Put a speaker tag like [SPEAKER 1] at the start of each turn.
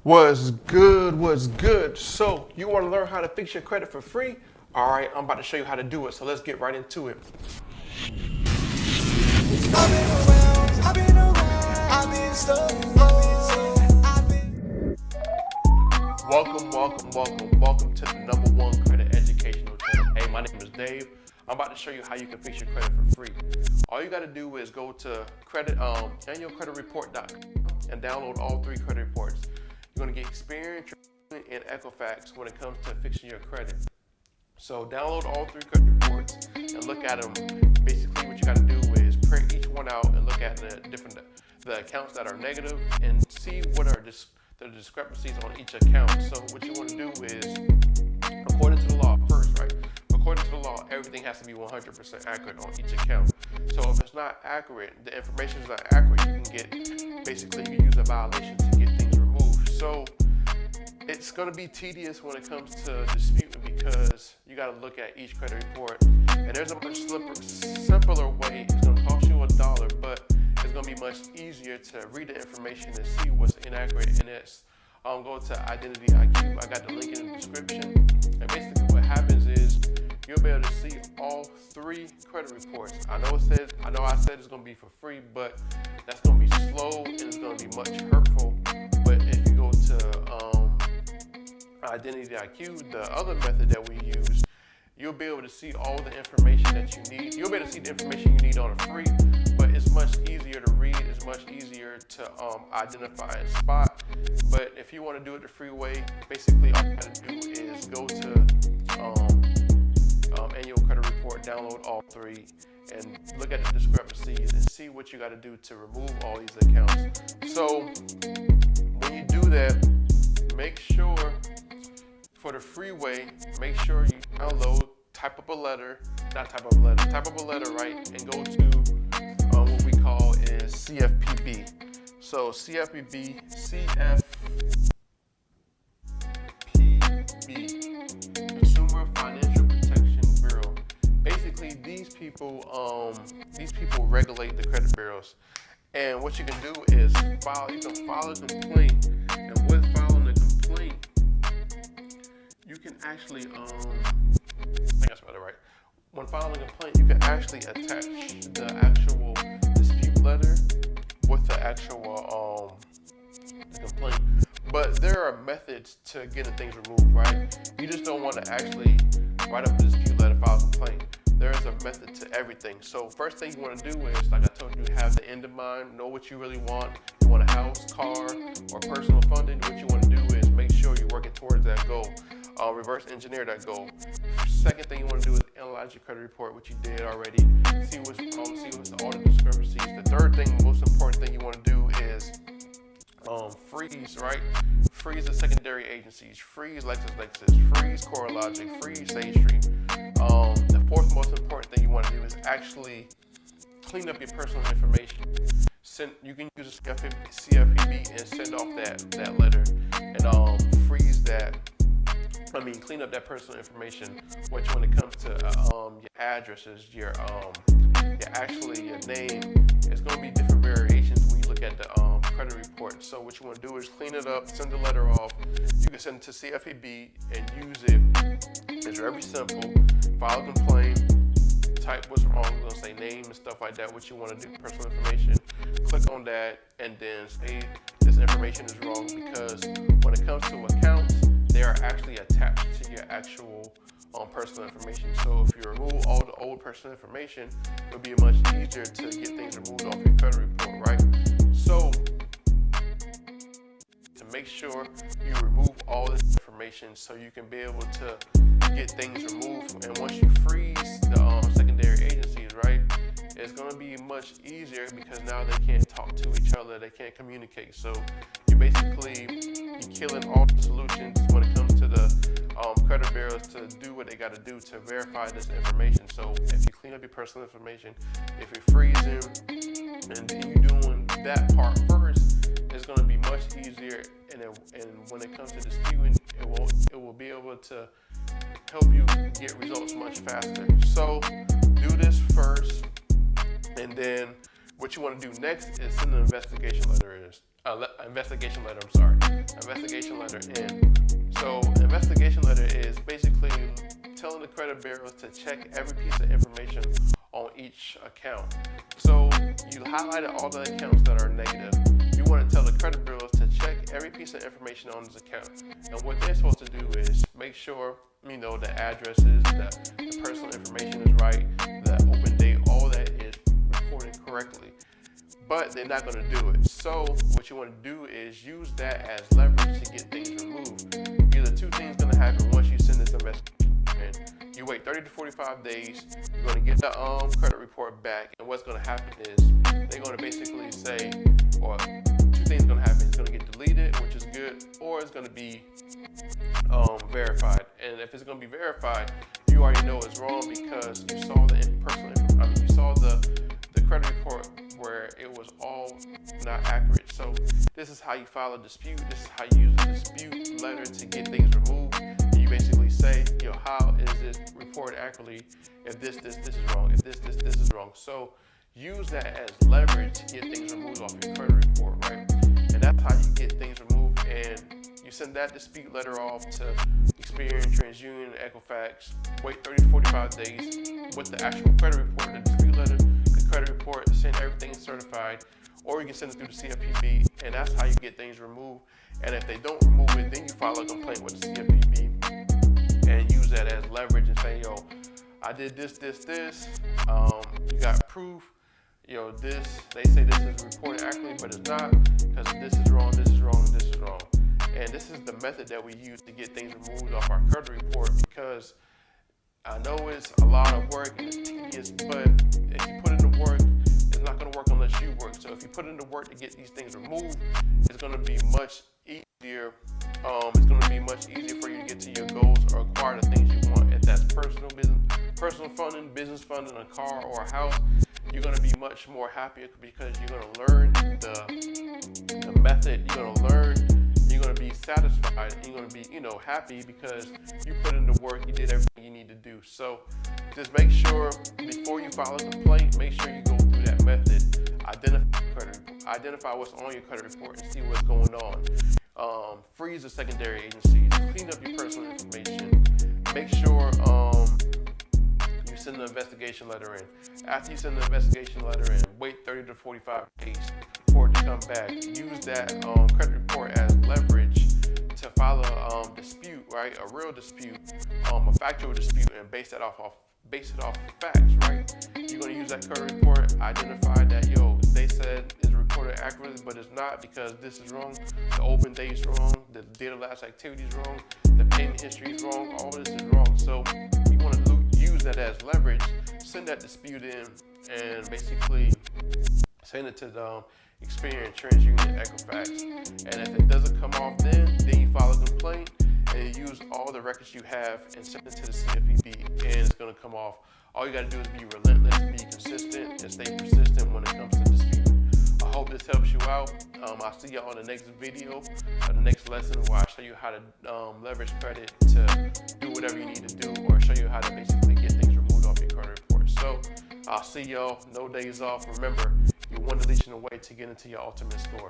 [SPEAKER 1] What's good? What's good? So, you want to learn how to fix your credit for free? All right, I'm about to show you how to do it. So, let's get right into it. Welcome to the .1 credit educational channel. Hey, my name is Dave. I'm about to show you how you can fix your credit for free. All you got to do is go to annualcreditreport.com and download all 3 credit reports. You're going to get experience and Equifax when it comes to fixing your credit. So download all 3 credit reports and look at them. Basically, what you got to do is print each one out and look at the accounts that are negative and see what are the discrepancies on each account. So what you want to do is, according to the law, first, right? According to the law, everything has to be 100% accurate on each account. So if it's not accurate, the information is not accurate, you can use a violation to get things removed. So it's going to be tedious when it comes to disputing because you got to look at each credit report. And there's a much simpler way. It's going to cost you $1, but it's going to be much easier to read the information and see what's inaccurate. And it's go to Identity IQ. I got the link in the description. And basically what happens is you'll be able to see all 3 credit reports. I know I said it's going to be for free, but that's going to be slow and it's going to be much hurtful. But if you go to Identity IQ, the other method that we use, you'll be able to see all the information that you need. You'll be able to see the information you need on a free, but it's much easier to read. It's much easier to identify and spot. But if you want to do it the free way, basically all you got to do is go to annual credit report, download all 3, and look at the discrepancies and see what you got to do to remove all these accounts. So when you do that, make sure for the free way, make sure you download, type up a letter, right, and go to what we call is CFPB. So CFPB, Consumer Financial Protection Bureau. Basically, these people regulate the credit bureaus. And what you can do is you can file a complaint, and with filing a complaint, you can actually, I think I spelled it right. When filing a complaint, you can actually attach the actual dispute letter with the actual the complaint. But there are methods to getting things removed, right? You just don't want to actually write up a dispute letter, file a complaint. There is a method to everything. So first thing you want to do is, like I told you, have the end in mind, know what you really want. You want a house, car, or personal funding. What you want to do is make sure you're working towards that goal. Reverse engineer that goal. Second thing you want to do is analyze your credit report, which you did already. See what's all the discrepancies. The third thing, most important thing you want to do is freeze, right? Freeze the secondary agencies. Freeze LexisNexis. Freeze CoreLogic. Freeze SageStream. The fourth most important thing you want to do is actually clean up your personal information. You can use a CFPB and send off that letter and freeze that. Clean up that personal information, which when it comes to your addresses, your name, it's going to be different variations when you look at the credit report. So what you want to do is clean it up, send the letter off. You can send it to CFPB and use it. It's very simple. File a complaint, type what's wrong, it's going to say name and stuff like that, what you want to do, personal information. Click on that and then say this information is wrong, because when it comes to accounts, they are actually attached to your actual personal information. So if you remove all the old personal information, it'll be much easier to get things removed off your credit report, right? So to make sure you remove all this information so you can be able to get things removed, and once you freeze the secondary agencies, right, it's going to be much easier because now they can't talk to each other, they can't communicate. So you're killing all the solutions when it comes to the credit bureaus to do what they got to do to verify this information. So if you clean up your personal information, if you're freezing and you're doing that part first, it's going to be much easier. And when it comes to disputing, it will be able to help you get results much faster. So do this first, and then What you want to do next is send an investigation letter in. Investigation letter in. So investigation letter is basically telling the credit bureaus to check every piece of information on each account. So you highlighted all the accounts that are negative. You want to tell the credit bureaus to check every piece of information on this account. And what they're supposed to do is make sure, you know, the addresses, the personal information is right, the open date, all that is recorded correctly. But they're not going to do it. So what you want to do is use that as leverage to get things removed. Either two things going to happen once you send this investigation. You wait 30 to 45 days. You're going to get the credit report back, and what's going to happen is they're going to basically say, or two things going to happen. It's going to get deleted, which is good, or it's going to be verified. And if it's going to be verified, you already know it's wrong because you saw you saw the credit report where it was all not accurate. So this is how you file a dispute. This is how you use a dispute letter to get things removed. And you basically say, yo, how is it reported accurately if this is wrong, if this is wrong. So use that as leverage to get things removed off your credit report, right? And that's how you get things removed. And you send that dispute letter off to Experian, TransUnion, Equifax. Wait 30 to 45 days with the actual credit report, the dispute letter, the credit report, send everything certified, or you can send it through the CFPB, and that's how you get things removed. And if they don't remove it, then you file a complaint with the CFPB and use that as leverage and say, yo, I did this. You got proof. You know, they say this is reported accurately, but it's not because this is wrong, this is wrong, this is wrong. And this is the method that we use to get things removed off our credit report, because I know it's a lot of work and it's tedious, but if you put in the work, it's not going to work unless you work. So if you put in the work to get these things removed, it's going to be much easier. It's going to be much easier for you to get to your goals or acquire the things you want. If that's personal funding, business funding, a car or a house, you're going to be much more happier because you're going to learn the method. You're going to learn. You're going to be satisfied. You're going to be, happy because you put in the work. You did everything you need to do. So just make sure before you file a complaint, make sure you go through that method. Identify what's on your credit report and see what's going on. Freeze the secondary agencies. Clean up your personal information. Make sure you send the investigation letter in. After you send the investigation letter in, wait 30 to 45 days for it to come back. Use that credit report as leverage to file a dispute, right? A real dispute, a factual dispute, and base it off facts, right? You're going to use that credit report, identify that, they said it's reported accurately, but it's not because this is wrong. The open date is wrong. The date of last activity is wrong. The payment history is wrong. All this is wrong. So you want to use that as leverage. Send that dispute in and basically send it to the Experian, TransUnion, Equifax. And if it doesn't come off then you file a complaint and you use all the records you have and send it to the CFPB, and it's going to come off. All you got to do is be relentless, be consistent, and stay persistent when it comes to disputing. I hope this helps you out. I'll see you on the next video, or the next lesson, where I show you how to leverage credit to do whatever you need to do, or show you how to basically get things removed off your credit report. So I'll see y'all. No days off. Remember, you're one deletion away to get into your ultimate score.